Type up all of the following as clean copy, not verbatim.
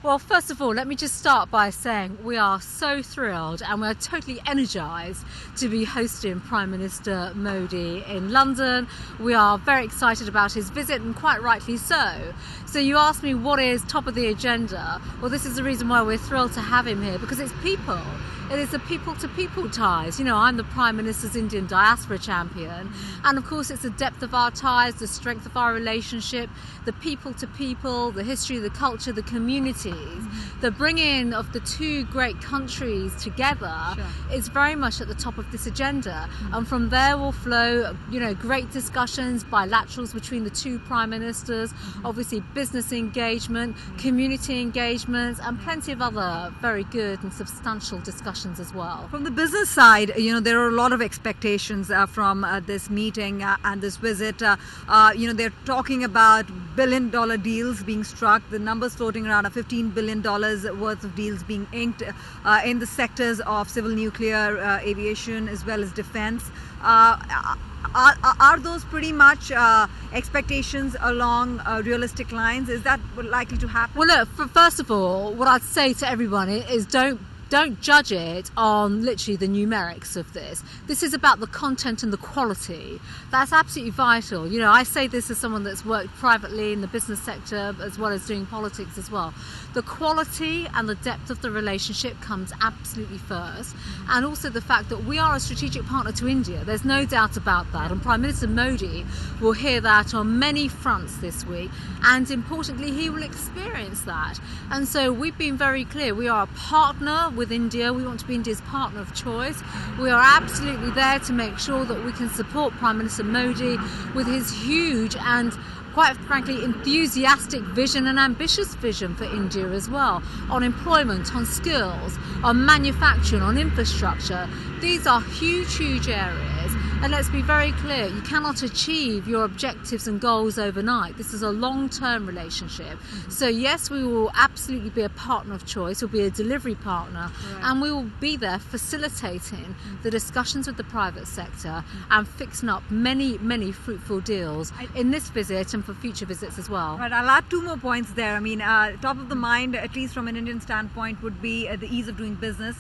Well, first of all, let me just start by saying we are so thrilled and we're totally energised to be hosting Prime Minister Modi in London. We are very excited about his visit, and quite rightly so. So you asked me what is top of the agenda. Well, this is the reason why we're thrilled to have him here, because it's people. It is the people-to-people ties. You know, I'm the Prime Minister's Indian diaspora champion. And of course, it's the depth of our ties, the strength of our relationship, the people-to-people, the history, the culture, the communities. The bringing of the two great countries together is very much at the top of this agenda. And from there will flow, you know, great discussions, bilaterals between the two Prime Ministers, obviously business engagement, community engagements, and plenty of other very good and substantial discussions as well. From the business side, you know, there are a lot of expectations from this meeting and this visit. You know, they're talking about billion-dollar deals being struck. The numbers floating around are $15 billion worth of deals being inked in the sectors of civil nuclear, aviation, as well as defense. Are those pretty much expectations along realistic lines? Is that likely to happen? Well, look, first of all, what I'd say to everyone is don't judge it on literally the numerics of this. This is about the content and the quality. That's absolutely vital. You know, I say this as someone that's worked privately in the business sector as well as doing politics as well. The quality and the depth of the relationship comes absolutely first. And also the fact that we are a strategic partner to India. There's no doubt about that. And Prime Minister Modi will hear that on many fronts this week. And importantly, he will experience that. And so we've been very clear. We are a partner with India. We want to be India's partner of choice. We are absolutely there to make sure that we can support Prime Minister Modi with his huge and quite frankly enthusiastic vision and ambitious vision for India as well, on employment, on skills, on manufacturing, on infrastructure. These are huge areas, and let's be very clear, you cannot achieve your objectives and goals overnight. This is a long-term relationship. So yes, we will absolutely be a partner of choice, we'll be a delivery partner, and we will be there facilitating the discussions with the private sector and fixing up many fruitful deals in this visit and for future visits as well. Right, I'll add two more points there. I mean, top of the mind, at least from an Indian standpoint, would be the ease of doing business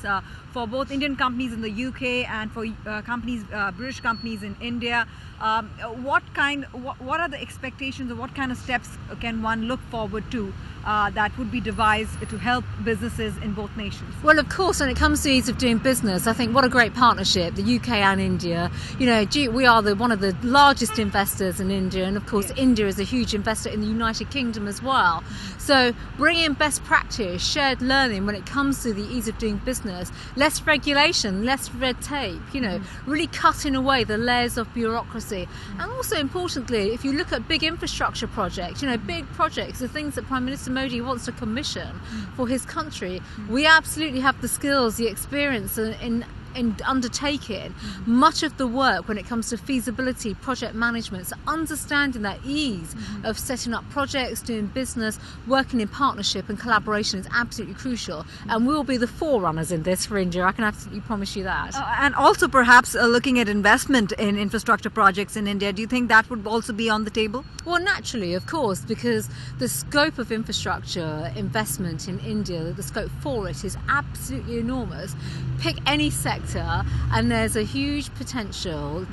for both Indian companies in the UK and for companies, British companies in India. What are the expectations, or what kind of steps can one look forward to that would be devised to help businesses in both nations? Well, of course, when it comes to ease of doing business, I think what a great partnership, the UK and India. You know, we are one of the largest investors in India, and of course India is a huge investor in the United Kingdom as well. So bringing best practice, shared learning when it comes to the ease of doing business, less regulation, less red tape, you know, really cutting away the layers of bureaucracy. And also importantly, if you look at big infrastructure projects, you know, big projects, the things that Prime Minister Modi wants to commission for his country, we absolutely have the skills, the experience in undertaking much of the work when it comes to feasibility, project management. So understanding that ease of setting up projects, doing business, working in partnership and collaboration is absolutely crucial. And we will be the forerunners in this for India. I can absolutely promise you that. And also perhaps looking at investment in infrastructure projects in India. Do you think that would also be on the table? Well, naturally, of course, because the scope of infrastructure investment in India, the scope for it is absolutely enormous. Pick any sector and there's a huge potential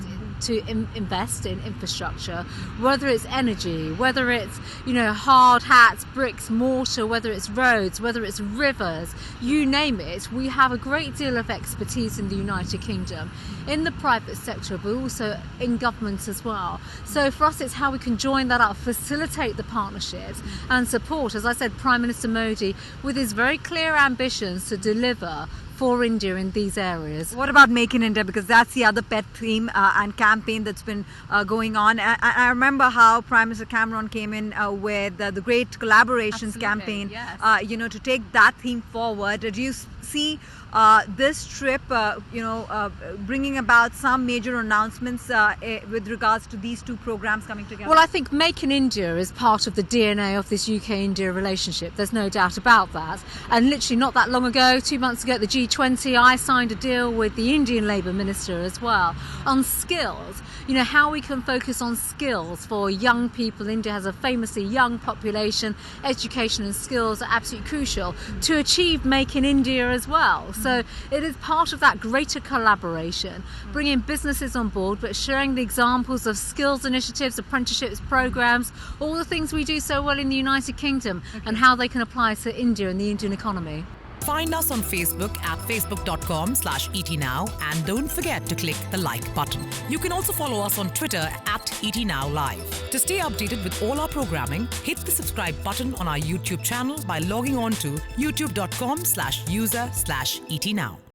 to invest in infrastructure, whether it's energy, whether it's, you know, hard hats, bricks, mortar, whether it's roads, whether it's rivers, you name it. We have a great deal of expertise in the United Kingdom, in the private sector, but also in government as well. So for us, it's how we can join that up, facilitate the partnerships and support, as I said, Prime Minister Modi with his very clear ambitions to deliver for India in these areas. What about Make in India? Because that's the other pet theme and campaign that's been going on. I remember how Prime Minister Cameron came in with the Great Collaborations campaign, yes. You know, to take that theme forward. Do you see this trip, bringing about some major announcements with regards to these two programs coming together? Well, I think Make in India is part of the DNA of this UK-India relationship. There's no doubt about that. And literally not that long ago, 2 months ago at the G20, I signed a deal with the Indian Labour Minister as well on skills. How we can focus on skills for young people. India has a famously young population. Education and skills are absolutely crucial to achieve Make in India as well. So it is part of that greater collaboration, bringing businesses on board, but sharing the examples of skills initiatives, apprenticeships, programs, all the things we do so well in the United Kingdom, and how they can apply to India and the Indian economy. Find us on Facebook at facebook.com/ETNow and don't forget to click the like button. You can also follow us on Twitter at ETNowLive. To stay updated with all our programming, hit the subscribe button on our YouTube channel by logging on to youtube.com/user/ETNow.